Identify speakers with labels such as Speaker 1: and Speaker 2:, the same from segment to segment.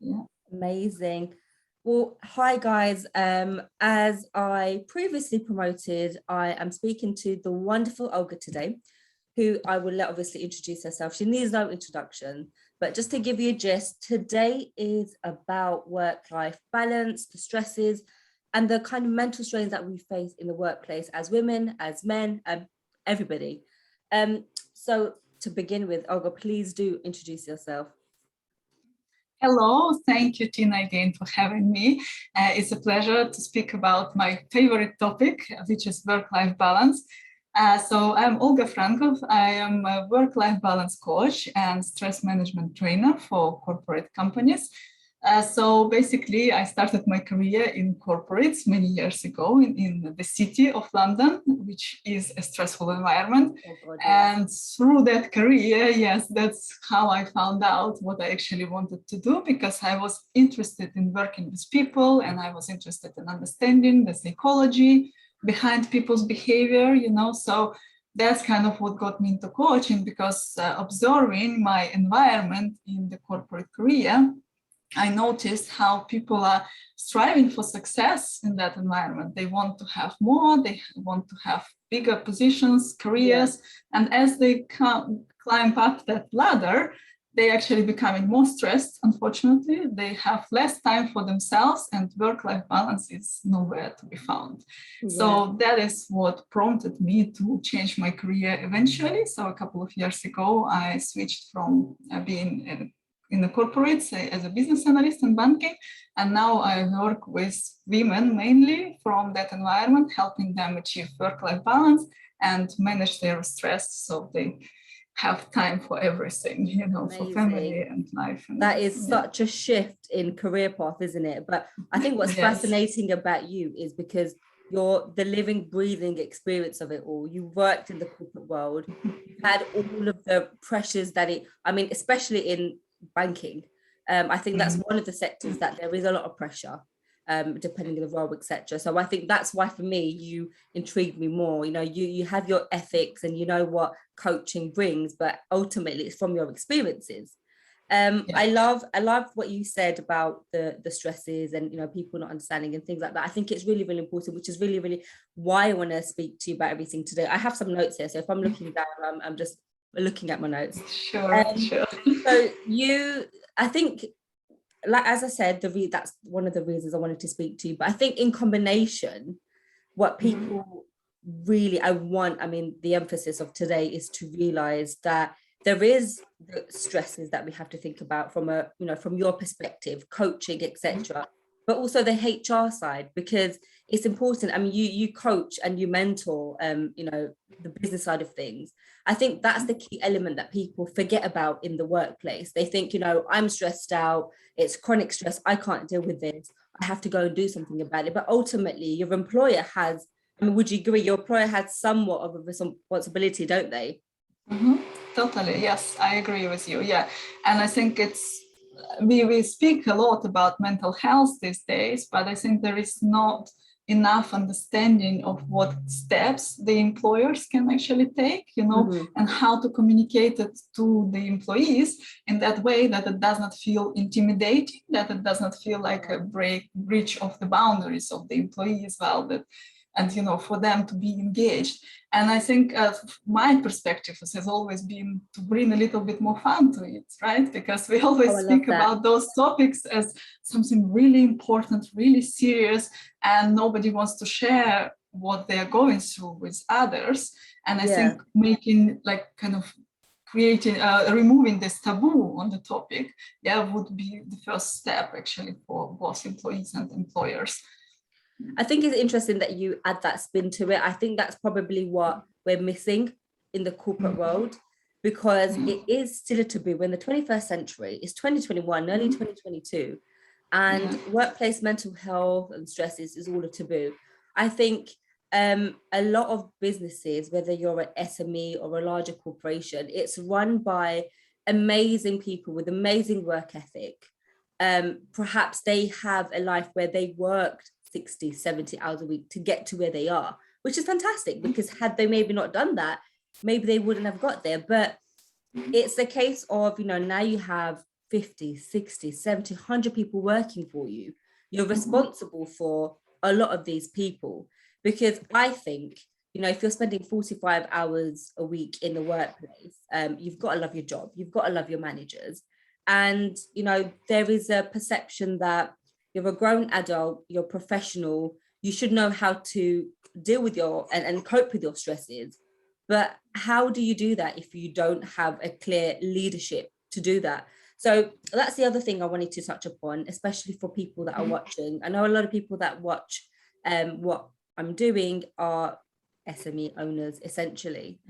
Speaker 1: Yeah.
Speaker 2: Amazing. Well, hi guys. As I previously promoted, I am speaking to the wonderful Olga today, who I will let obviously introduce herself. She needs no introduction, but just to give you a gist, today is about work-life balance, the stresses, and the kind of mental strains that we face in the workplace as women, as men, everybody. So to begin with, Olga, please do introduce yourself.
Speaker 1: Hello, thank you, Tina, again for having me. It's a pleasure to speak about my favorite topic, which is work-life balance. So I'm Olga Frankov. I am a work-life balance coach and stress management trainer for corporate companies. So basically, I started my career in corporates many years ago in the city of London, which is a stressful environment.
Speaker 2: Oh, God,
Speaker 1: And through that career, yes, that's how I found out what I actually wanted to do, because I was interested in working with people and I was interested in understanding the psychology behind people's behavior, so that's kind of what got me into coaching, because observing my environment in the corporate career, I noticed how people are striving for success in that environment. They want to have more, they want to have bigger positions, careers, and as they climb up that ladder, they actually becoming more stressed, unfortunately. They have less time for themselves and work-life balance is nowhere to be found. Yeah. So that is what prompted me to change my career eventually. So a couple of years ago, I switched from being in the corporates as a business analyst in banking. And now I work with women mainly from that environment, helping them achieve work-life balance and manage their stress so they have time for everything, for family and life. And
Speaker 2: that is such a shift in career path, isn't it? But I think what's fascinating about you is because you're the living, breathing experience of it all. You worked in the corporate world, you had all of the pressures especially in banking. I think that's one of the sectors that there is a lot of pressure, depending on the role, etc. So I think that's why for me you intrigued me more. You have your ethics and you know what coaching brings, but ultimately it's from your experiences. I love what you said about the stresses and people not understanding and things like that. I think it's really, really important, which is really, really why I want to speak to you about everything today. I have some notes here, so if I'm looking down, I'm just looking at my notes.
Speaker 1: Sure.
Speaker 2: So I think, like as I said, that's one of the reasons I wanted to speak to you. But I think in combination, what people really the emphasis of today is to realize that there is the stresses that we have to think about from from your perspective, coaching, etc. But also the HR side, because it's important. I mean, you coach and you mentor, the business side of things. I think that's the key element that people forget about in the workplace. They think, I'm stressed out, it's chronic stress, I can't deal with this, I have to go and do something about it. But ultimately, your employer has, would you agree, your employer has somewhat of a responsibility, don't they?
Speaker 1: Totally, yes, I agree with you. Yeah, and I think we speak a lot about mental health these days, but I think there is not enough understanding of what steps the employers can actually take, and how to communicate it to the employees in that way that it does not feel intimidating, that it does not feel like a breach of the boundaries of the employee as well, and for them to be engaged. And I think my perspective has always been to bring a little bit more fun to it, right? Because we always speak about those topics as something really important, really serious, and nobody wants to share what they're going through with others. And I think making creating, removing this taboo on the topic, would be the first step actually for both employees and employers.
Speaker 2: I think it's interesting that you add that spin to it. I think that's probably what we're missing in the corporate world, because it is still a taboo. We're in the 21st century, it's 2021, nearly 2022, and workplace mental health and stress is all a taboo. I think a lot of businesses, whether you're an SME or a larger corporation, it's run by amazing people with amazing work ethic. Perhaps they have a life where they worked 60, 70 hours a week to get to where they are, which is fantastic, because had they maybe not done that, maybe they wouldn't have got there. But it's the case of, now you have 50, 60, 70, 100 people working for you. You're responsible for a lot of these people, because I think, you know, if you're spending 45 hours a week in the workplace, you've got to love your job, you've got to love your managers. And, you know, there is a perception that you're a grown adult, you're professional, you should know how to deal with your and cope with your stresses. But how do you do that if you don't have a clear leadership to do that? So that's the other thing I wanted to touch upon, especially for people that are watching. I know a lot of people that watch what I'm doing are SME owners, essentially.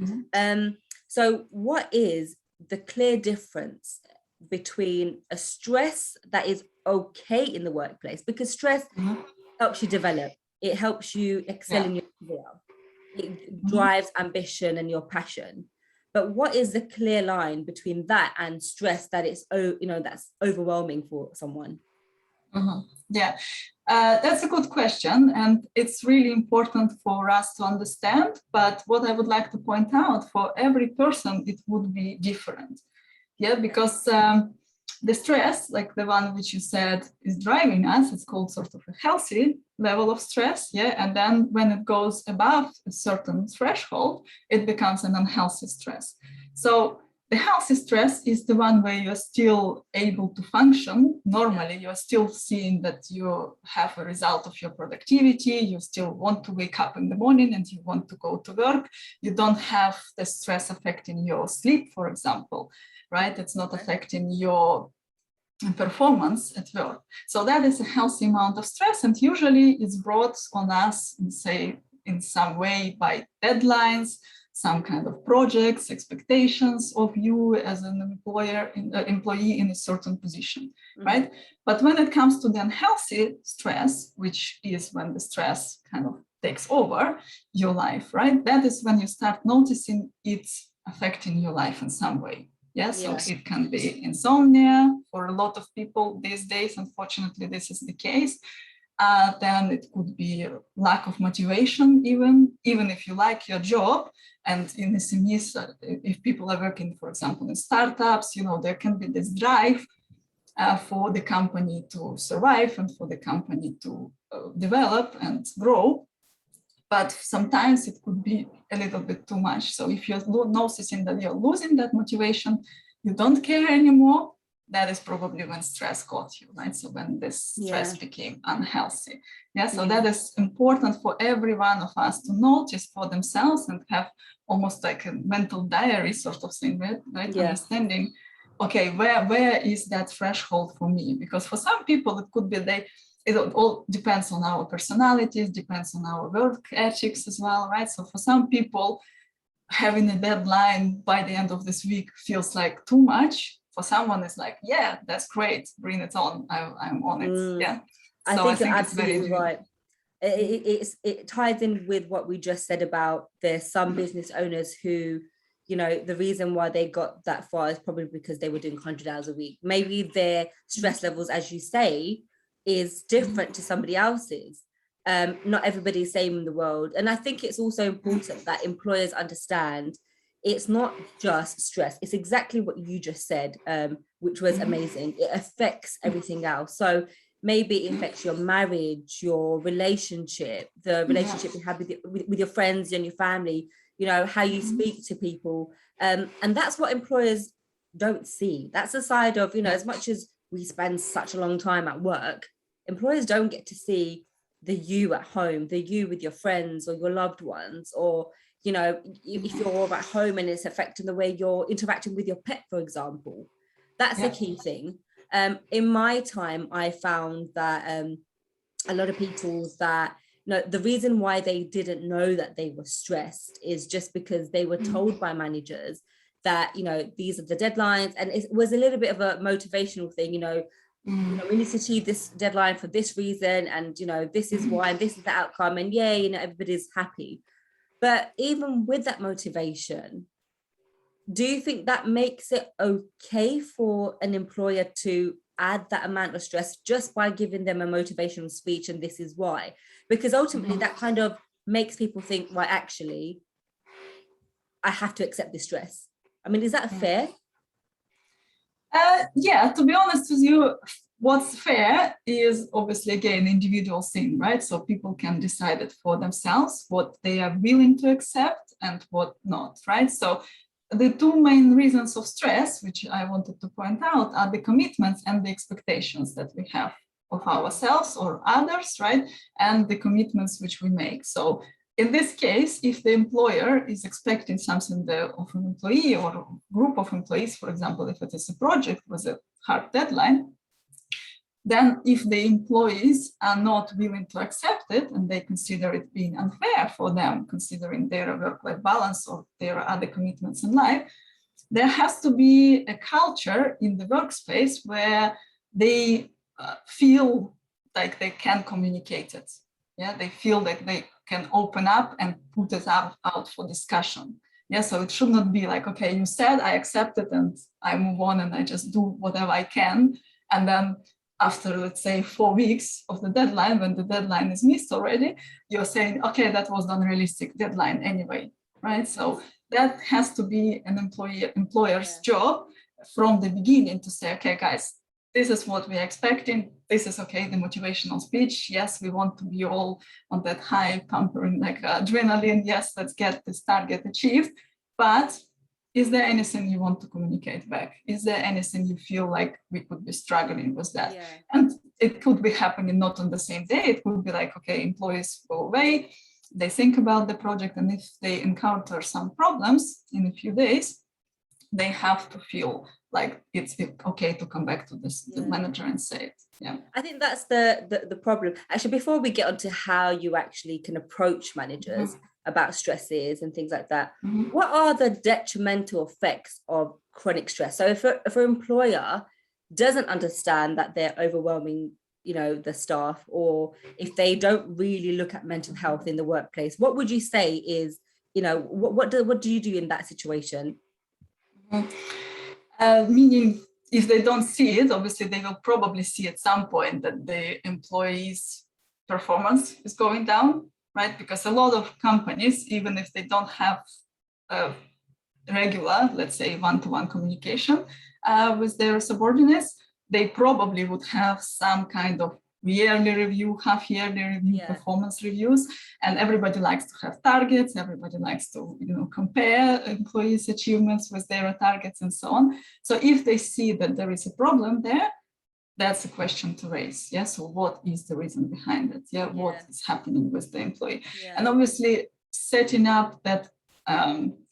Speaker 2: So what is the clear difference between a stress that is okay in the workplace? Because stress helps you develop, it helps you excel in your career, it drives ambition and your passion. But what is the clear line between that and stress that is, you know, that's overwhelming for someone?
Speaker 1: Yeah, that's a good question, and it's really important for us to understand. But what I would like to point out, for every person, it would be different. Yeah, because the stress, like the one which you said is driving us, it's called sort of a healthy level of stress. Yeah, and then when it goes above a certain threshold, it becomes an unhealthy stress. So the healthy stress is the one where you're still able to function normally. You're still seeing that you have a result of your productivity. You still want to wake up in the morning and you want to go to work. You don't have the stress affecting your sleep, for example, right? It's not affecting your performance at work. So that is a healthy amount of stress, and usually it's brought on us, say, in some way by deadlines, some kind of projects, expectations of you as an employee in a certain position, right? But when it comes to the unhealthy stress, which is when the stress kind of takes over your life, right? That is when you start noticing it's affecting your life in some way. Yeah, so it can be insomnia for a lot of people these days. Unfortunately, this is the case. Then it could be lack of motivation, even if you like your job. And in SMEs, if people are working, for example, in startups, you know, there can be this drive for the company to survive and for the company to develop and grow. But sometimes it could be a little bit too much. So if you're noticing that you're losing that motivation, you don't care anymore, that is probably when stress caught you, right? So when this stress became unhealthy. Yeah, so that is important for every one of us to notice for themselves and have almost like a mental diary sort of thing, right? Understanding, okay, where is that threshold for me? Because for some people, it could be it all depends on our personalities, depends on our work ethics as well, right? So for some people, having a deadline by the end of this week feels like too much. For someone, it's like, yeah, that's great, bring it on, I'm on it. Yeah. So
Speaker 2: I think you're absolutely right. It ties in with what we just said about there's some business owners who, you know, the reason why they got that far is probably because they were doing 100 hours a week. Maybe their stress levels, as you say, is different to somebody else's. Not everybody's same in the world. And I think it's also important that employers understand it's not just stress. It's exactly what you just said, which was amazing. It affects everything else. So maybe it affects your marriage, your relationship, the relationship you have with your friends and your family, you know, how you speak to people. And that's what employers don't see. That's the side of, you know, as much as we spend such a long time at work, employers don't get to see the you at home, the you with your friends or your loved ones, or, you know, if you're at home and it's affecting the way you're interacting with your pet, for example. That's a key thing. In my time, I found that a lot of people that, you know, the reason why they didn't know that they were stressed is just because they were told by managers that, you know, these are the deadlines. And it was a little bit of a motivational thing, you know, we need to achieve this deadline for this reason. And, you know, this is why, this is the outcome. And yeah, you know, everybody's happy. But even with that motivation, do you think that makes it okay for an employer to add that amount of stress just by giving them a motivational speech and this is why? Because ultimately that kind of makes people think, well, actually, I have to accept this stress. I mean, is that fair?
Speaker 1: Yeah, to be honest with you, what's fair is obviously, again, individual thing, right? So people can decide it for themselves, what they are willing to accept and what not, right? So the two main reasons of stress, which I wanted to point out, are the commitments and the expectations that we have of ourselves or others, right? And the commitments which we make. So in this case, if the employer is expecting something of an employee or a group of employees, for example, if it is a project with a hard deadline, then if the employees are not willing to accept it and they consider it being unfair for them, considering their work-life balance or their other commitments in life, there has to be a culture in the workspace where they feel like they can communicate it. Yeah, they feel like they can open up and put it out for discussion. Yeah, so it should not be like, okay, you said, I accept it and I move on and I just do whatever I can. And then after, let's say, 4 weeks of the deadline, when the deadline is missed already, you're saying, okay, that was an unrealistic deadline anyway, right? So that has to be an employer's job from the beginning to say, okay, guys, this is what we're expecting. This is okay, the motivational speech. Yes, we want to be all on that high pampering, like adrenaline. Yes, let's get this target achieved. But is there anything you want to communicate back? Is there anything you feel like we could be struggling with that? Yeah. And it could be happening not on the same day. It could be like, okay, employees go away, they think about the project, and if they encounter some problems in a few days, they have to feel like it's okay to come back to the manager and say it. Yeah,
Speaker 2: I think that's the problem. Actually, before we get onto how you actually can approach managers about stresses and things like that, what are the detrimental effects of chronic stress? So if an employer doesn't understand that they're overwhelming, the staff, or if they don't really look at mental health in the workplace, what would you say is, what do you do in that situation?
Speaker 1: Meaning, if they don't see it, obviously they will probably see at some point that the employees' performance is going down, right? Because a lot of companies, even if they don't have regular, let's say, one-to-one communication with their subordinates, they probably would have some kind of yearly review, half-yearly review, performance reviews, and everybody likes to have targets. Everybody likes to, compare employees' achievements with their targets and so on. So if they see that there is a problem there, that's a question to raise. Yeah. So what is the reason behind it? Yeah. What is happening with the employee? And obviously, setting up that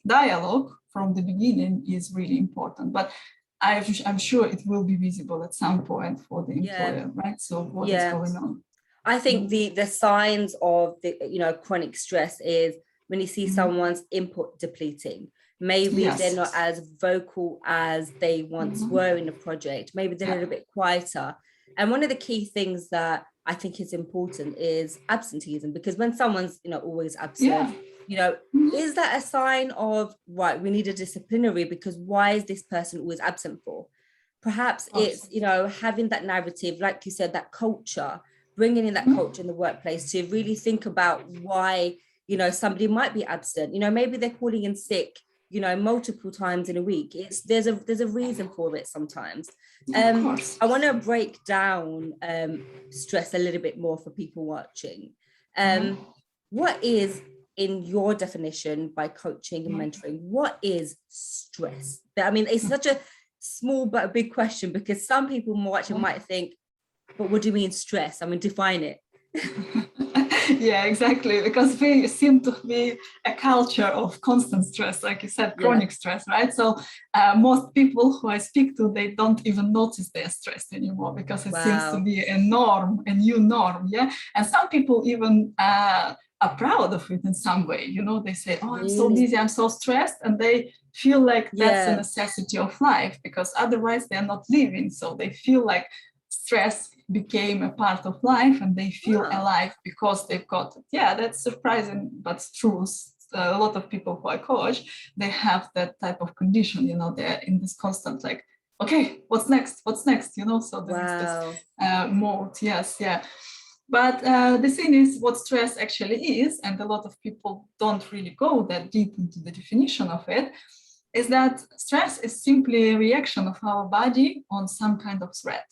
Speaker 1: dialogue from the beginning is really important. But I'm sure it will be visible at some point for the employer, right? So what is going on?
Speaker 2: I think the signs of the chronic stress is when you see someone's input depleting. Maybe they're not as vocal as they once were in a project. Maybe they're a little bit quieter. And one of the key things that I think is important is absenteeism, because when someone's always absent, is that a sign of, right, we need a disciplinary, because why is this person always absent for? Perhaps it's, having that narrative, like you said, that culture, bringing in that culture in the workplace to really think about why, somebody might be absent. Maybe they're calling in sick, multiple times in a week. There's a reason for it sometimes. I want to break down stress a little bit more for people watching. What is, in your definition by coaching and mentoring, what is stress? I mean, it's such a small but a big question, because some people watching might think, but what do you mean stress? I mean, define it.
Speaker 1: Yeah, exactly. Because we seem to be a culture of constant stress, like you said, chronic stress, right? So most people who I speak to, they don't even notice they're stressed anymore, because it seems to be a norm, a new norm. Yeah. And some people even are proud of it in some way. They say, oh, I'm so busy, I'm so stressed. And they feel like that's a necessity of life, because otherwise they're not living. So they feel like stress became a part of life and they feel alive because they've got it. Yeah, that's surprising, but true. A lot of people who I coach, they have that type of condition, they're in this constant like, okay, what's next? So there's this mode. But the thing is, what stress actually is, and a lot of people don't really go that deep into the definition of it, is that stress is simply a reaction of our body on some kind of threat.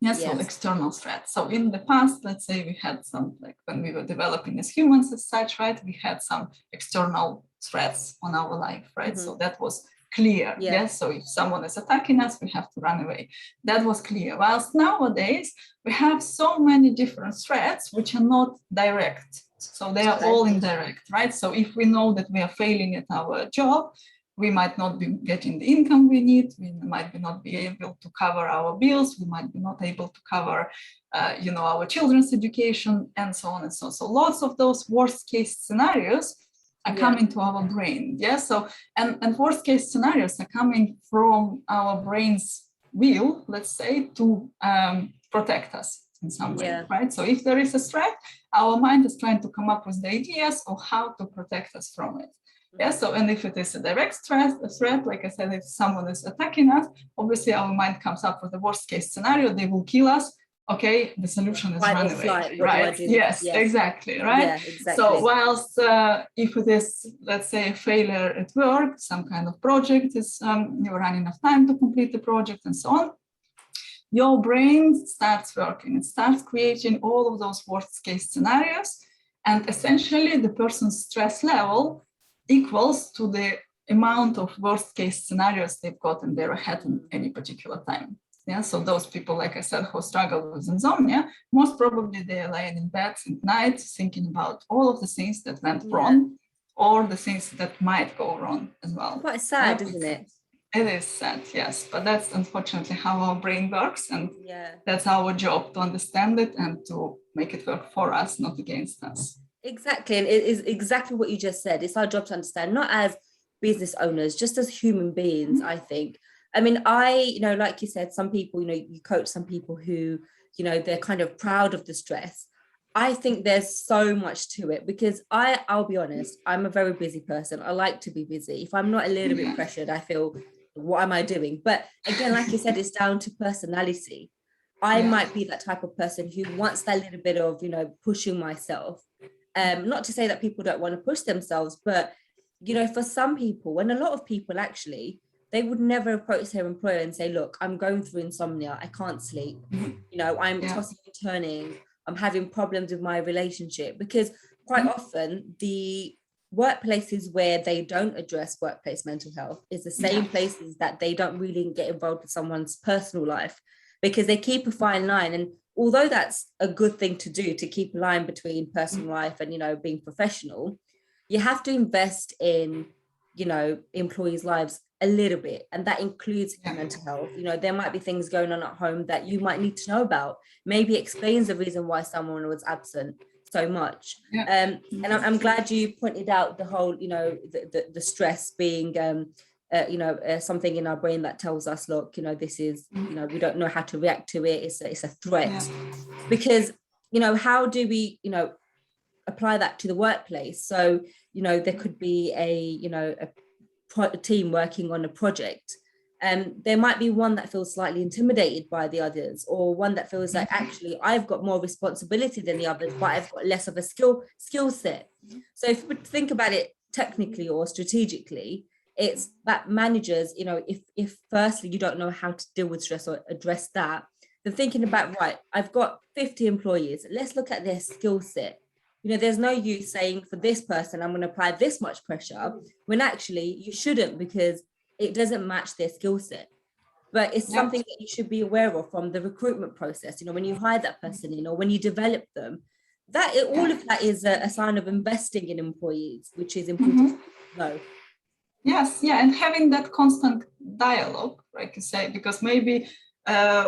Speaker 1: Yes, so external threat. So in the past, let's say we had some, like when we were developing as humans as such, right, we had some external threats on our life, right? So that was clear. Yes, so if someone is attacking us, we have to run away. That was clear. Whilst nowadays, we have so many different threats which are not direct. So they are all indirect, right? So if we know that we are failing at our job, we might not be getting the income we need. We might not be able to cover our bills. We might be not able to cover, our children's education, and so on and so on. So lots of those worst case scenarios are coming to our brain. Yeah. So and worst case scenarios are coming from our brain's will, let's say, to protect us in some way, right? So if there is a threat, our mind is trying to come up with the ideas of how to protect us from it. Yeah, so and if it is a direct threat, like I said, if someone is attacking us, obviously our mind comes up with the worst case scenario, they will kill us. Okay, the solution is run away, right? Yes, exactly, right?
Speaker 2: Yeah, exactly.
Speaker 1: So whilst if it is, let's say, a failure at work, some kind of project is, you're running out of time to complete the project and so on, your brain starts working. It starts creating all of those worst case scenarios, and essentially the person's stress level equals to the amount of worst case scenarios they've got in their head in any particular time. Yeah, so those people, like I said, who struggle with insomnia, most probably they are lying in bed at night thinking about all of the things that went wrong or the things that might go wrong as well.
Speaker 2: Quite sad, isn't it?
Speaker 1: It is sad, yes, but that's unfortunately how our brain works, and that's our job to understand it and to make it work for us, not against us.
Speaker 2: Exactly, and it is exactly what you just said. It's our job to understand, not as business owners, just as human beings, I think. I mean, like you said, some people, you coach some people who, they're kind of proud of the stress. I think there's so much to it because I'll be honest, I'm a very busy person. I like to be busy. If I'm not a little bit pressured, I feel, what am I doing? But again, like you said, it's down to personality. I might be that type of person who wants that little bit of, pushing myself. Not to say that people don't want to push themselves, but, for some people, and a lot of people actually, they would never approach their employer and say, look, I'm going through insomnia. I can't sleep. I'm tossing and turning. I'm having problems with my relationship, because quite often the workplaces where they don't address workplace mental health is the same places that they don't really get involved with someone's personal life, because they keep a fine line. And although that's a good thing to do, to keep a line between personal life and, being professional, you have to invest in, employees' lives a little bit. And that includes mental health. There might be things going on at home that you might need to know about. Maybe explains the reason why someone was absent so much. And I'm glad you pointed out the whole, the stress being, something in our brain that tells us, look, this is, we don't know how to react to it. It's a threat. Because, how do we, apply that to the workplace? So, there could be a team working on a project, and there might be one that feels slightly intimidated by the others, or one that feels like, actually, I've got more responsibility than the others, but I've got less of a skill set. So if we think about it technically or strategically, it's that managers, if firstly you don't know how to deal with stress or address that, then thinking about, right, I've got 50 employees, let's look at their skill set. There's no use saying, for this person, I'm going to apply this much pressure, when actually you shouldn't, because it doesn't match their skill set. But it's something that you should be aware of from the recruitment process. When you hire that person in, or when you develop them, all of that is a sign of investing in employees, which is important to know.
Speaker 1: Yes, and having that constant dialogue, like you say, because maybe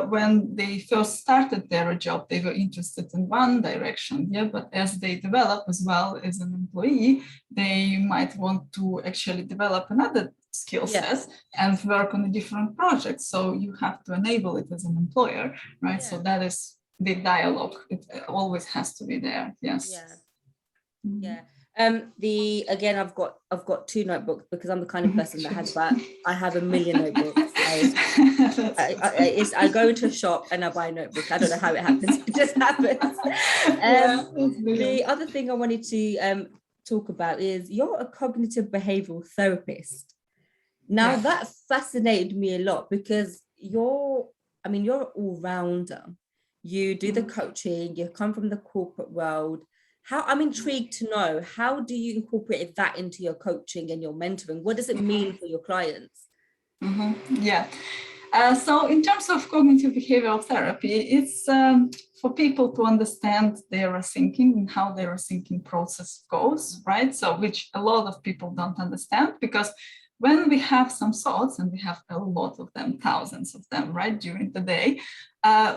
Speaker 1: when they first started their job, they were interested in one direction, but as they develop as well as an employee, they might want to actually develop another skill set and work on a different project. So you have to enable it as an employer, right? So that is the dialogue. It always has to be there. Yes.
Speaker 2: Again, I've got 2 notebooks, because I'm the kind of person that has that. I have a million notebooks. I go into a shop and I buy a notebook. I don't know how it happens. It just happens. The other thing I wanted to talk about is, you're a cognitive behavioral therapist. Now that fascinated me a lot because you're an all-rounder. You do the coaching, you come from the corporate world. I'm intrigued to know, how do you incorporate that into your coaching and your mentoring? What does it mean for your clients?
Speaker 1: Yeah. So in terms of cognitive behavioral therapy, it's for people to understand their thinking and how their thinking process goes, right? So which a lot of people don't understand, because when we have some thoughts, and we have a lot of them, thousands of them, right, during the day,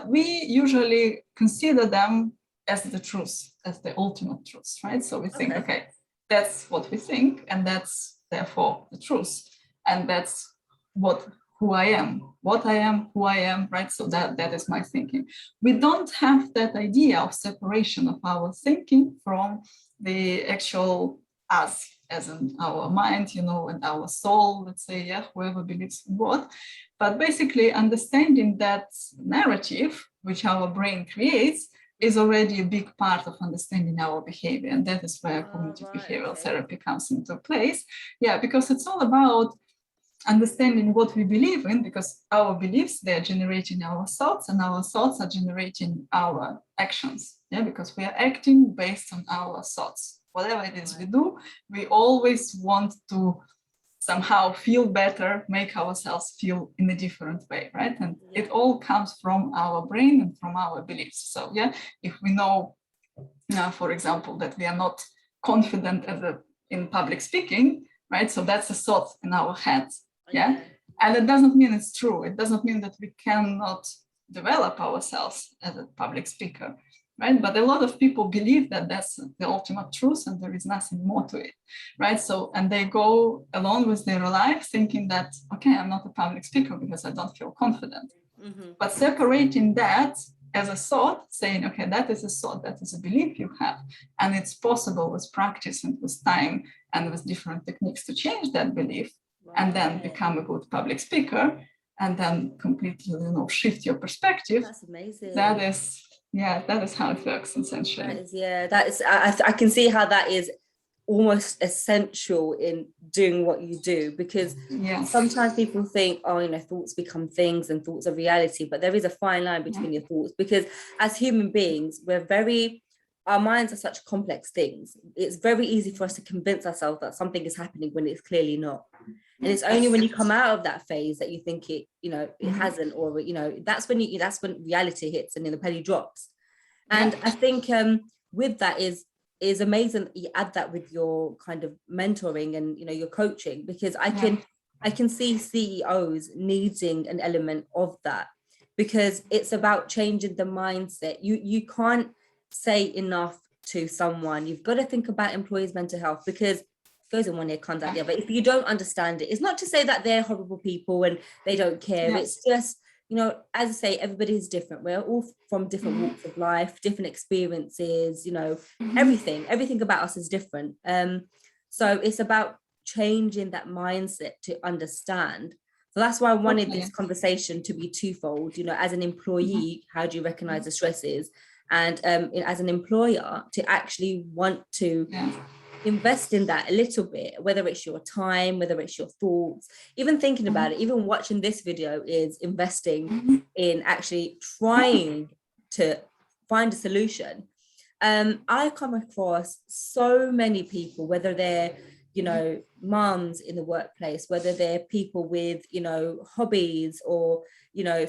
Speaker 1: we usually consider them as the truth, as the ultimate truth, right? So we think, okay, that's what we think, and that's therefore the truth. And that's who I am, what I am, who I am, right? So that is my thinking. We don't have that idea of separation of our thinking from the actual us, as in our mind, and our soul, let's say, yeah, whoever believes in what. But basically understanding that narrative, which our brain creates, is already a big part of understanding our behavior. And that is where cognitive behavioral therapy comes into place. Yeah, because it's all about understanding what we believe in, because our beliefs, they're generating our thoughts, and our thoughts are generating our actions. Yeah, because we are acting based on our thoughts. Whatever it is we do, we always want to somehow feel better, make ourselves feel in a different way, right? And it all comes from our brain and from our beliefs. So yeah, if we know, for example, that we are not confident in public speaking, right? So that's a thought in our heads. Yeah. And it doesn't mean it's true. It doesn't mean that we cannot develop ourselves as a public speaker, right? But a lot of people believe that that's the ultimate truth and there is nothing more to it, right? So, and they go along with their life thinking that, okay, I'm not a public speaker because I don't feel confident. But separating that as a thought, saying, okay, that is a thought, that is a belief you have, and it's possible with practice and with time and with different techniques to change that belief, and then become a good public speaker, and then completely, shift your perspective.
Speaker 2: That's amazing.
Speaker 1: That is how it works essentially.
Speaker 2: I can see how that is almost essential in doing what you do, because sometimes people think, thoughts become things and thoughts are reality, but there is a fine line between your thoughts, because as human beings, our minds are such complex things. It's very easy for us to convince ourselves that something is happening when it's clearly not. And it's only when you come out of that phase that you think it hasn't, or, that's when reality hits and then the penny drops. And I think with that is amazing that you add that with your kind of mentoring and, your coaching, because I can see CEOs needing an element of that, because it's about changing the mindset. You can't say enough to someone. You've got to think about employees' mental health, because goes in one ear, comes out the other. If you don't understand it, it's not to say that they're horrible people and they don't care. It's just, as I say, everybody is different. We're all from different walks of life, different experiences, everything about us is different. So it's about changing that mindset to understand. So that's why I wanted this conversation to be twofold. As an employee, how do you recognize the stresses? And as an employer, to actually want to invest in that a little bit, whether it's your time, whether it's your thoughts, even thinking about it, even watching this video is investing in actually trying to find a solution. I come across so many people, whether they're moms in the workplace, whether they're people with hobbies or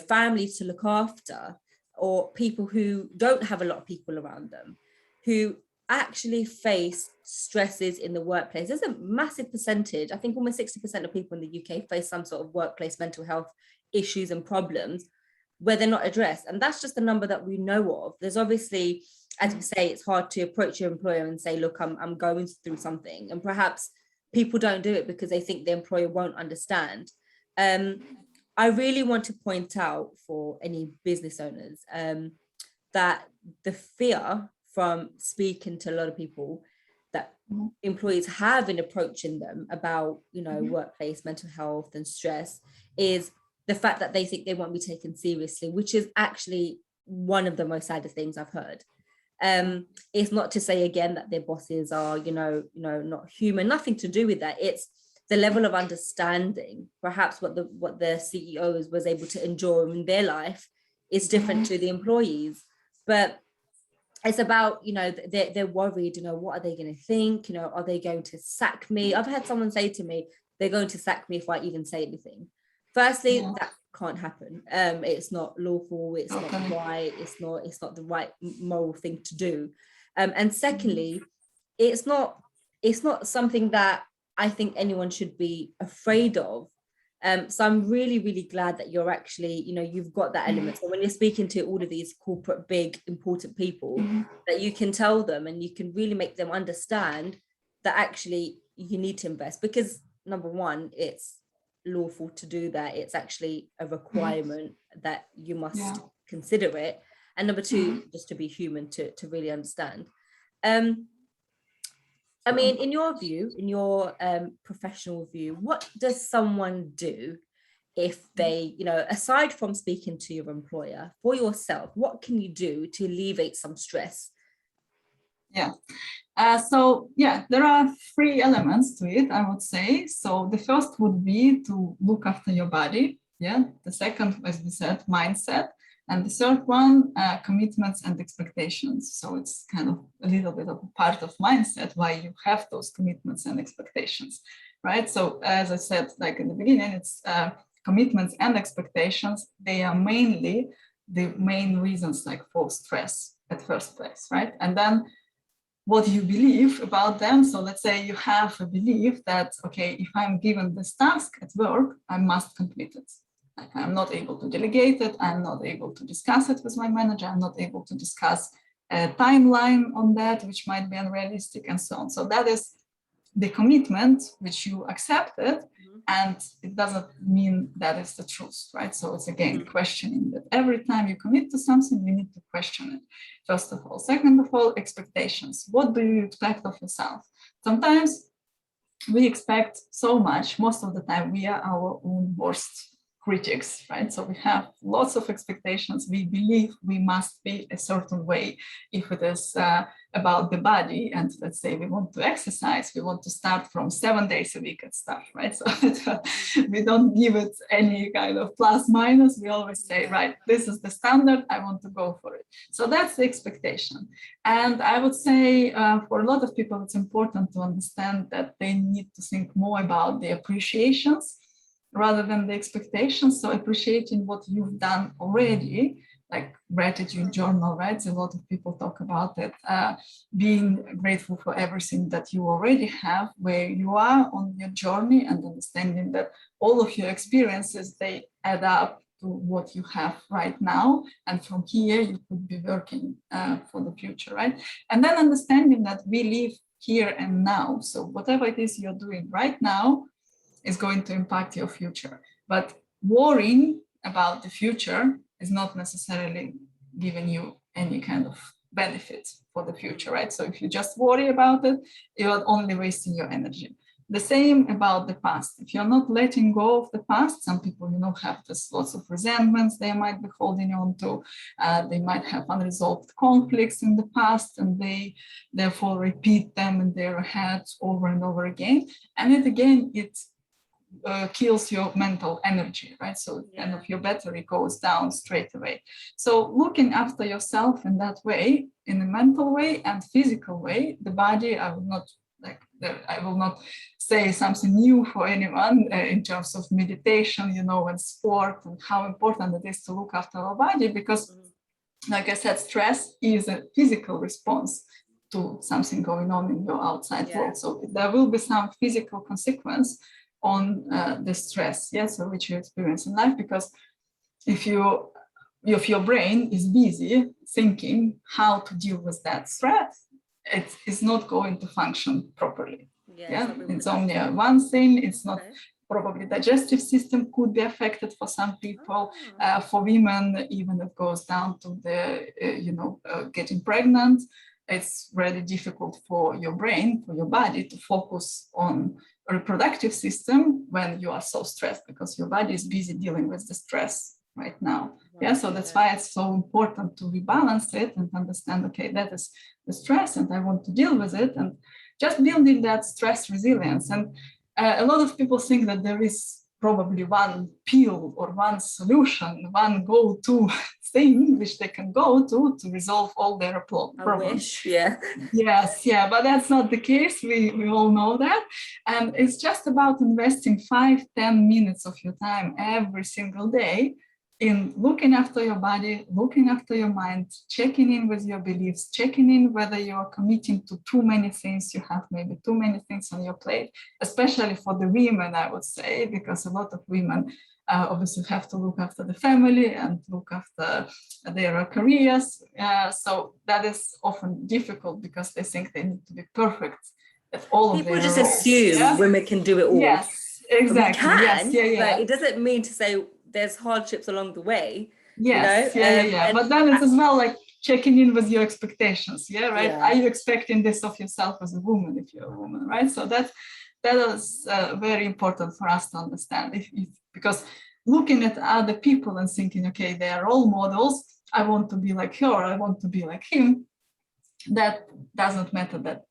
Speaker 2: family to look after, or people who don't have a lot of people around them, who actually face stresses in the workplace. There's a massive percentage, I think almost 60% of people in the UK face some sort of workplace mental health issues and problems where they're not addressed. And that's just the number that we know of. There's obviously, as we say, it's hard to approach your employer and say, look, I'm going through something. And perhaps people don't do it because they think the employer won't understand. I really want to point out for any business owners that the fear from speaking to a lot of people that employees have in approaching them about, workplace mental health and stress is the fact that they think they won't be taken seriously, which is actually one of the most saddest things I've heard. It's not to say again that their bosses are, not human, nothing to do with that. It's the level of understanding, perhaps what the CEOs was able to endure in their life is different to the employees. But it's about, they're worried, what are they going to think? Are they going to sack me? I've had someone say to me, they're going to sack me if I even say anything. Firstly, that can't happen. It's not lawful. It's not right. It's not the right moral thing to do. And secondly, it's not something that I think anyone should be afraid of. So I'm really, really glad that you're actually, you've got that element. So when you're speaking to all of these corporate, big, important people, that you can tell them and you can really make them understand that actually you need to invest, because number one, it's lawful to do that. It's actually a requirement that you must consider it. And number two, just to be human, to really understand. I mean, in your view, in your professional view, what does someone do if they, aside from speaking to your employer, for yourself, what can you do to alleviate some stress?
Speaker 1: Yeah. There are 3 elements to it, I would say. So the first would be to look after your body. Yeah. The second, as we said, mindset. And the third one, commitments and expectations. So it's kind of a little bit of a part of mindset why you have those commitments and expectations, right? So as I said, like in the beginning, it's commitments and expectations. They are mainly the main reasons like for stress at first place, right? And then what you believe about them. So let's say you have a belief that, okay, if I'm given this task at work, I must complete it. Like I'm not able to delegate it. I'm not able to discuss it with my manager. I'm not able to discuss a timeline on that, which might be unrealistic and so on. So that is the commitment which you accepted, and it doesn't mean that is the truth, right? So it's again questioning that every time you commit to something, you need to question it, first of all. Second of all, expectations. What do you expect of yourself? Sometimes we expect so much. Most of the time, we are our own worst critics, right? So we have lots of expectations. We believe we must be a certain way. If it is about the body, and let's say we want to exercise, we want to start from 7 days a week and stuff, right? So we don't give it any kind of plus minus. We always say, right, this is the standard, I want to go for it. So that's the expectation. And I would say for a lot of people, it's important to understand that they need to think more about the appreciations rather than the expectations. So appreciating what you've done already, like gratitude journal, right? So a lot of people talk about it, being grateful for everything that you already have, where you are on your journey, and understanding that all of your experiences, they add up to what you have right now. And from here, you could be working for the future, right? And then understanding that we live here and now. So whatever it is you're doing right now is going to impact your future. But worrying about the future is not necessarily giving you any kind of benefit for the future, right? So if you just worry about it, you're only wasting your energy. The same about the past. If you're not letting go of the past, some people, have this lots of resentments they might be holding on to. They might have unresolved conflicts in the past, and they therefore repeat them in their heads over and over again. And it kills your mental energy, right? So kind of your battery goes down straight away. So looking after yourself in that way, in a mental way and physical way, the body, I will not say something new for anyone in terms of meditation, and sport, and how important it is to look after our body, because like I said, stress is a physical response to something going on in your outside world. So there will be some physical consequence on the stress, so which you experience in life, because if your brain is busy thinking how to deal with that threat, it is not going to function properly. Insomnia, one thing, it's not probably digestive system could be affected for some people. For women, even it goes down to the getting pregnant. It's really difficult for your brain, for your body to focus on a reproductive system when you are so stressed, because your body is busy dealing with the stress right now. So that's why it's so important to rebalance it and understand, okay, that is the stress and I want to deal with it, and just building that stress resilience. And a lot of people think that there is probably one pill or one solution, one go-to thing which they can go to resolve all their problems.
Speaker 2: I wish, yeah.
Speaker 1: Yes, yeah, but that's not the case. We all know that. And it's just about investing 5-10 minutes of your time every single day in looking after your body, looking after your mind, checking in with your beliefs, checking in whether you're committing to too many things, you have maybe too many things on your plate, especially for the women, I would say, because a lot of women obviously have to look after the family and look after their careers. So that is often difficult because they think they need to be perfect at all of their roles.
Speaker 2: People just assume women can do it all.
Speaker 1: Yes, exactly.
Speaker 2: We can,
Speaker 1: yes, yeah.
Speaker 2: but it doesn't mean to say there's hardships along the way.
Speaker 1: Yes,
Speaker 2: you know?
Speaker 1: yeah. But then it's as well like checking in with your expectations, right? Are you expecting this of yourself as a woman if you're a woman, right? So that is very important for us to understand. Because looking at other people and thinking, okay, they are role models, I want to be like her, I want to be like him, that doesn't matter. That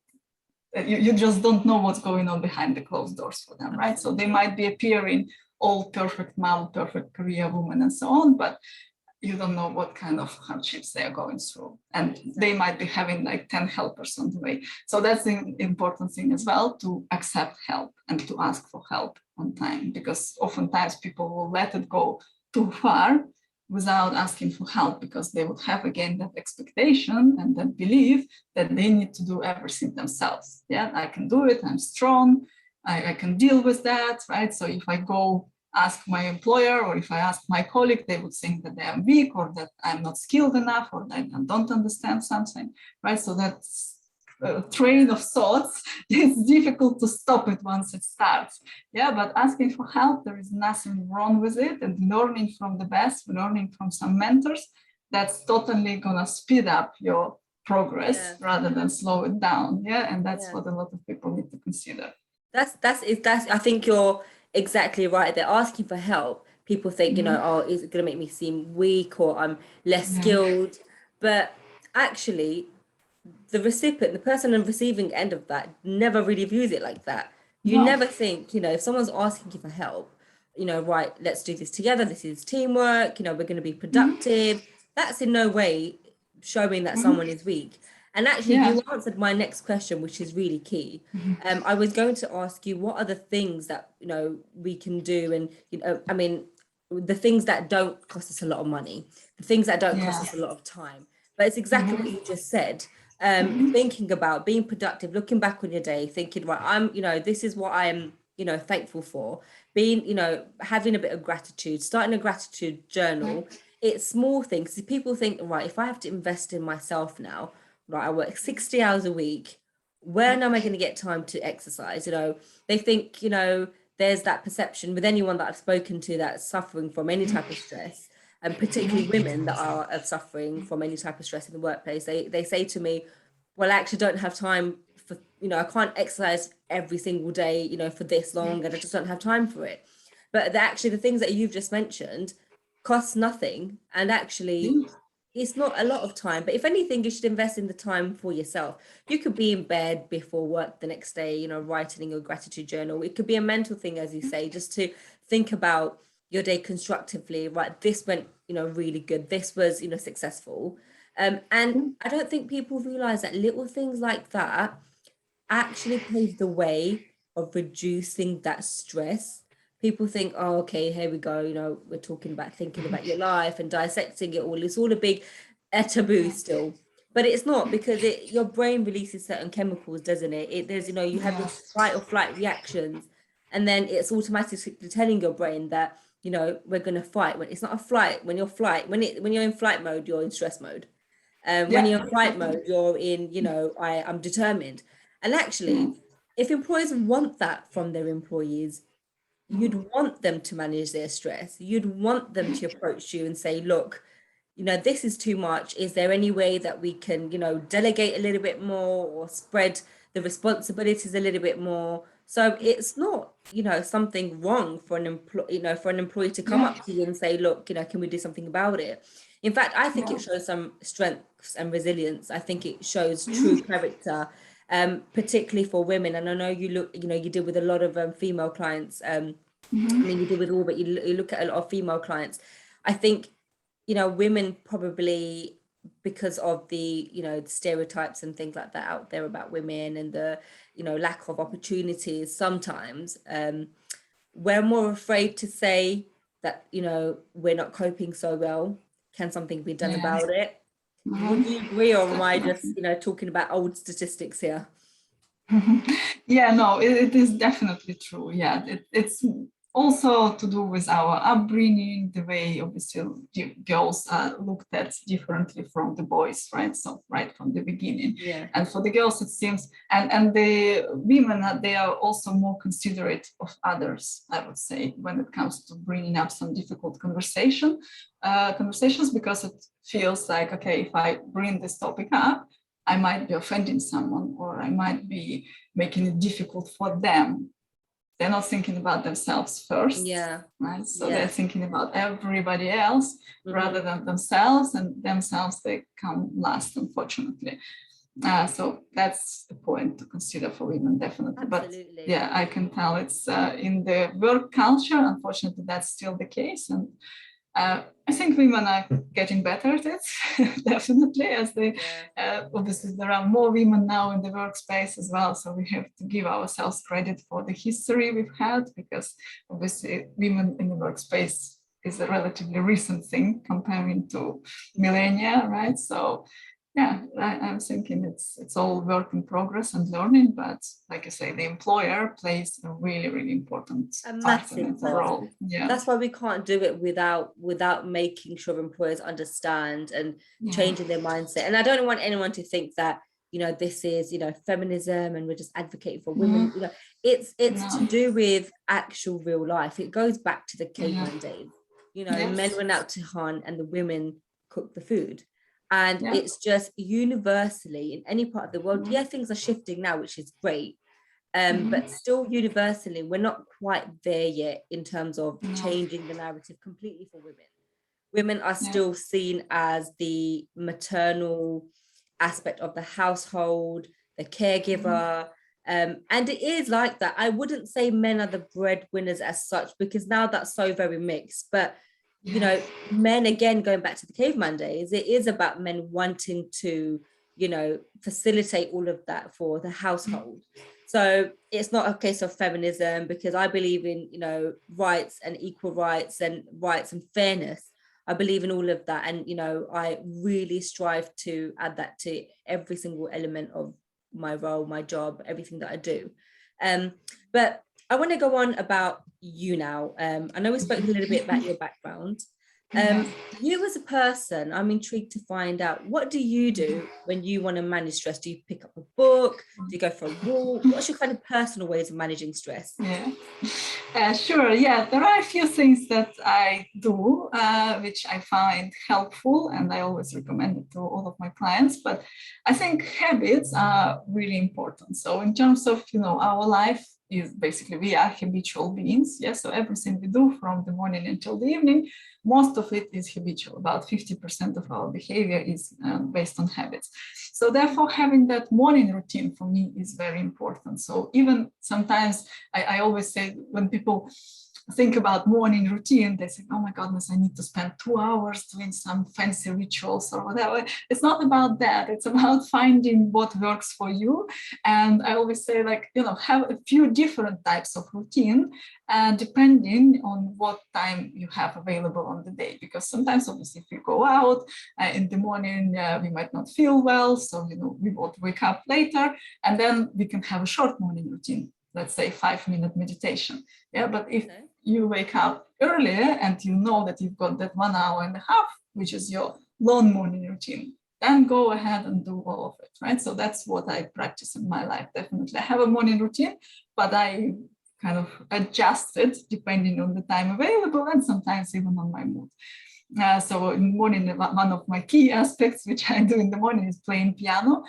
Speaker 1: you just don't know what's going on behind the closed doors for them, right? So they might be appearing all perfect mom, perfect career woman and so on, but you don't know what kind of hardships they are going through. And they might be having like 10 helpers on the way. So that's the important thing as well, to accept help and to ask for help on time, because oftentimes people will let it go too far without asking for help, because they would have again that expectation and that belief that they need to do everything themselves. Yeah, I can do it, I'm strong, I can deal with that, right? So if I go ask my employer or if I ask my colleague, they would think that I am weak or that I'm not skilled enough or that I don't understand something, right? So that's a train of thoughts. It's difficult to stop it once it starts. Yeah, but asking for help, there is nothing wrong with it. And learning from the best, learning from some mentors, that's totally gonna speed up your progress rather than slow it down. Yeah, and that's what a lot of people need to consider.
Speaker 2: That's I think you're exactly right. They're asking for help. People think, oh, is it going to make me seem weak or I'm less skilled? But actually, the recipient, the person on the receiving end of that, never really views it like that. You never think, if someone's asking you for help, right, let's do this together. This is teamwork. We're going to be productive. That's in no way showing that someone is weak. And actually, you answered my next question, which is really key. I was going to ask you, what are the things that, we can do? And, I mean, the things that don't cost us a lot of money, the things that don't cost us a lot of time. But it's exactly what you just said. Thinking about being productive, looking back on your day, thinking, right, I'm, this is what I'm, thankful for. Being, having a bit of gratitude, starting a gratitude journal. It's small things. People think, right, if I have to invest in myself now, right, I work 60 hours a week, when am I going to get time to exercise? They think, there's that perception with anyone that I've spoken to that's suffering from any type of stress, and particularly women that are suffering from any type of stress in the workplace. They say to me, well, I actually don't have time for, I can't exercise every single day, for this long, and I just don't have time for it. But actually, the things that you've just mentioned cost nothing, and actually it's not a lot of time, but if anything, you should invest in the time for yourself. You could be in bed before work the next day, writing in your gratitude journal. It could be a mental thing, as you say, just to think about your day constructively. Right, this went, really good. This was, successful. And I don't think people realize that little things like that actually pave the way of reducing that stress. People think, oh, okay, here we go. We're talking about thinking about your life and dissecting it all. It's all a taboo still, but it's not, because your brain releases certain chemicals, doesn't it? There's, you have this fight or flight reactions, and then it's automatically telling your brain that, we're going to fight. When it's not a flight, when you're in flight mode, you're in stress mode. When you're in flight mode, you're in, I'm determined. And actually, if employers want that from their employees, you'd want them to manage their stress. You'd want them to approach you and say, look, this is too much. Is there any way that we can, delegate a little bit more or spread the responsibilities a little bit more? So it's not, something wrong for an employee to come up to you and say, look, can we do something about it? In fact, I think it shows some strength and resilience. I think it shows true character. particularly for women. And I know you deal with a lot of female clients. I mean, you deal with all, but you look at a lot of female clients. I think, women probably, because of the, stereotypes and things like that out there about women and the, lack of opportunities, sometimes we're more afraid to say that, we're not coping so well. Can something be done about it? Would you agree, or am I just, talking about old statistics here?
Speaker 1: Yeah, no, it is definitely true. Yeah, it's also to do with our upbringing, the way obviously girls are looked at differently from the boys, right? So right from the beginning.
Speaker 2: Yeah.
Speaker 1: And for the girls, it seems, and the women, they are also more considerate of others, I would say, when it comes to bringing up some difficult conversations, because it feels like, okay, if I bring this topic up, I might be offending someone, or I might be making it difficult for them. They're not thinking about themselves first, right? So they're thinking about everybody else rather than themselves, and themselves, they come last, unfortunately. So that's the point to consider for women, definitely.
Speaker 2: Absolutely.
Speaker 1: But yeah, I can tell it's in the work culture, unfortunately, that's still the case. And I think women are getting better at it, definitely, as they obviously there are more women now in the workspace as well. So we have to give ourselves credit for the history we've had, because obviously women in the workspace is a relatively recent thing comparing to millennia, right? So yeah, I'm thinking it's all work in progress and learning, but like I say, the employer plays a really, really important part in its role. Yeah,
Speaker 2: that's why we can't do it without making sure employers understand and changing their mindset. And I don't want anyone to think that this is feminism and we're just advocating for women. It's to do with actual real life. It goes back to the caveman days. Men went out to hunt and the women cooked the food. And it's just universally in any part of the world, things are shifting now, which is great. But still universally, we're not quite there yet in terms of changing the narrative completely for women. Women are still seen as the maternal aspect of the household, the caregiver. And it is like that. I wouldn't say men are the breadwinners as such, because now that's so very mixed. But men, again, going back to the caveman days, it is about men wanting to, facilitate all of that for the household. So it's not a case of feminism, because I believe in, rights and equal rights and fairness. I believe in all of that. And, I really strive to add that to every single element of my role, my job, everything that I do. But I want to go on about you now. I know we spoke a little bit about your background. You as a person, I'm intrigued to find out, what do you do when you want to manage stress? Do you pick up a book? Do you go for a walk? What's your kind of personal ways of managing stress?
Speaker 1: Sure. Yeah, there are a few things that I do, which I find helpful, and I always recommend it to all of my clients. But I think habits are really important. So in terms of, our life is basically, we are habitual beings. Yes. So everything we do from the morning until the evening, most of it is habitual. About 50% of our behavior is based on habits. So therefore, having that morning routine for me is very important. So even sometimes I always say, when people think about morning routine, they say, oh my goodness, I need to spend 2 hours doing some fancy rituals or whatever. It's not about that. It's about finding what works for you. And I always say, have a few different types of routine, depending on what time you have available on the day. Because sometimes, obviously, if you go out in the morning, we might not feel well. So, we will wake up later, and then we can have a short morning routine. Let's say 5-minute meditation. Yeah, but if you wake up earlier and you know that you've got that 1 hour and a half, which is your long morning routine, then go ahead and do all of it, right? So that's what I practice in my life, definitely. I have a morning routine, but I kind of adjust it depending on the time available and sometimes even on my mood. So in the morning, one of my key aspects, which I do in the morning, is playing piano,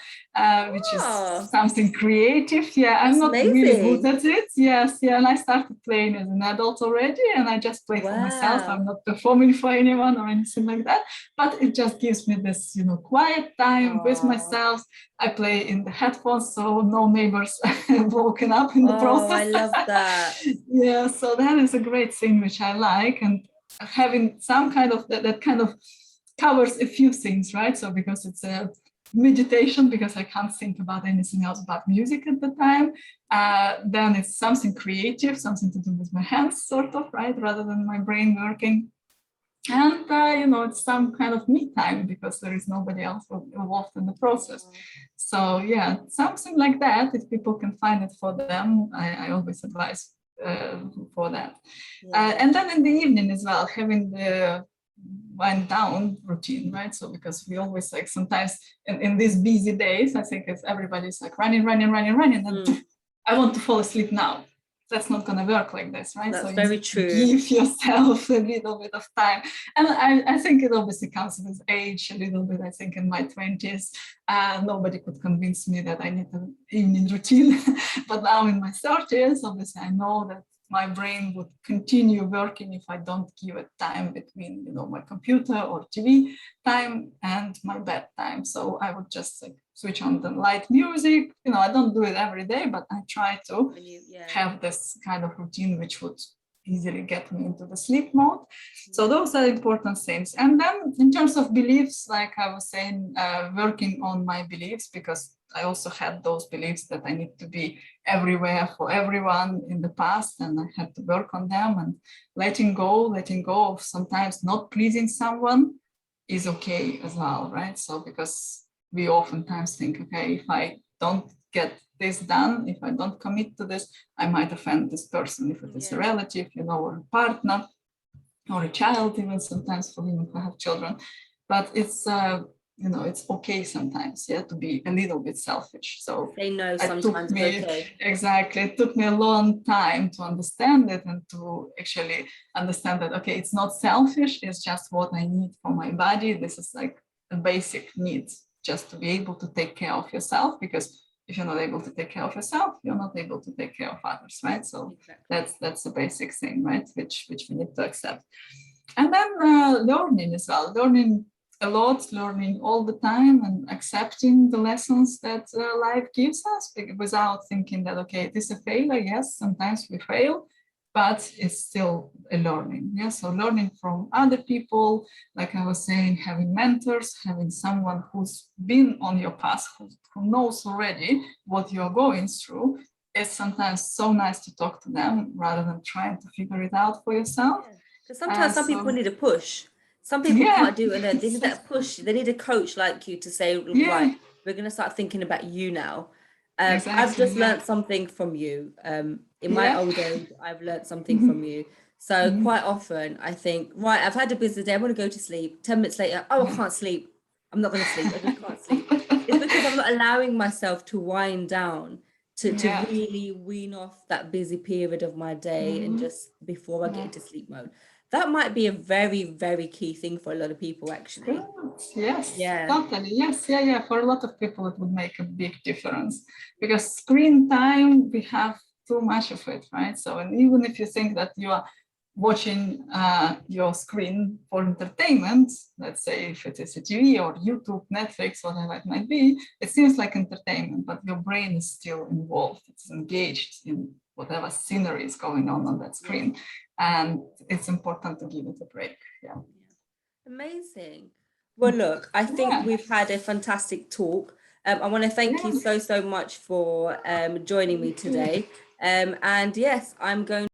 Speaker 1: which is
Speaker 2: Oh,
Speaker 1: something creative. Yeah, I'm
Speaker 2: that's
Speaker 1: not really good
Speaker 2: amazing.
Speaker 1: at it. Yes, yeah, and I started playing as an adult already, and I just play for myself.
Speaker 2: Wow.
Speaker 1: I'm not performing for anyone or anything like that, but it just gives me this, quiet time with
Speaker 2: Oh,
Speaker 1: myself. I play in the headphones, so no neighbors woken up in the
Speaker 2: oh, I
Speaker 1: process.
Speaker 2: love that.
Speaker 1: Yeah, so that is a great thing which I like, and having some kind of that kind of covers a few things, right? So because it's a meditation, because I can't think about anything else but music at the time, then it's something creative, something to do with my hands, sort of, right, rather than my brain working. And it's some kind of me time because there is nobody else involved in the process. So yeah, something like that, if people can find it for them, I always advise for that.
Speaker 2: Yeah.
Speaker 1: And then in the evening as well, having the wind down routine, right? So because we always like sometimes in these busy days, I think it's everybody's like running, and I want to fall asleep now. That's not going to work like this, right?
Speaker 2: That's
Speaker 1: So you
Speaker 2: very
Speaker 1: need to
Speaker 2: true.
Speaker 1: give yourself a little bit of time. And I think it obviously comes with age a little bit. I think in my 20s, nobody could convince me that I need an evening routine. But now in my 30s, obviously I know that my brain would continue working if I don't give it time between, my computer or TV time and my bedtime. So I would just like switch on the light music. I don't do it every day, but I try to have this kind of routine which would easily get me into the sleep mode. So those are important things. And then in terms of beliefs, like I was saying, working on my beliefs, because I also had those beliefs that I need to be everywhere for everyone in the past, and I had to work on them, and letting go of sometimes not pleasing someone is okay as well, right? So because we oftentimes think, okay, if I don't get this done, if I don't commit to this, I might offend this person, if it is a relative, or a partner or a child, even sometimes for women who have children. But it's it's okay sometimes, to be a little bit selfish. So
Speaker 2: Say no
Speaker 1: it took
Speaker 2: sometimes is
Speaker 1: me
Speaker 2: okay.
Speaker 1: exactly. It took me a long time to understand it and to actually understand that okay, it's not selfish. It's just what I need for my body. This is like a basic need, just to be able to take care of yourself. Because if you're not able to take care of yourself, you're not able to take care of others, right? So that's the basic thing, right? Which we need to accept. And then learning as well, learning a lot, learning all the time, and accepting the lessons that life gives us without thinking that, okay, it is a failure. Yes, sometimes we fail, but it's still a learning. Yeah, so learning from other people, like I was saying, having mentors, having someone who's been on your path, who knows already what you're going through. It's sometimes so nice to talk to them rather than trying to figure it out for yourself.
Speaker 2: Because sometimes some people need a push. Some people
Speaker 1: Yeah,
Speaker 2: can't do it, and they need that push. They need a coach like you to say, right,
Speaker 1: yeah,
Speaker 2: we're going to start thinking about you now. I've
Speaker 1: exactly.
Speaker 2: just
Speaker 1: Yeah,
Speaker 2: learned something from you. In my
Speaker 1: yeah.
Speaker 2: old age, I've learned something from
Speaker 1: Mhm,
Speaker 2: you. So
Speaker 1: mhm,
Speaker 2: quite often I think, right, I've had a busy day. I want to go to sleep. 10 minutes later, oh, I can't sleep. I'm not going to sleep. I just can't sleep. It's because I'm not allowing myself to wind down, to
Speaker 1: yeah.
Speaker 2: really wean off that busy period of my day and
Speaker 1: Mhm,
Speaker 2: just before I get
Speaker 1: yeah.
Speaker 2: into sleep mode. That might be a very, very key thing for a lot of people,
Speaker 1: Good.
Speaker 2: actually.
Speaker 1: Yes,
Speaker 2: Yeah.
Speaker 1: totally. Yes, yeah, yeah. For a lot of people, it would make a big difference because screen time, we have too much of it, right? So, and even if you think that you are watching your screen for entertainment, let's say if it is a TV or YouTube, Netflix, whatever it might be, it seems like entertainment, but your brain is still involved. It's engaged in whatever scenery is going on that screen. And it's important to give it a break. Yeah.
Speaker 2: Amazing. Well, look, I think
Speaker 1: Yeah.
Speaker 2: we've had a fantastic talk. I want to thank you
Speaker 1: Yeah.
Speaker 2: so much for joining me today. And yes, I'm going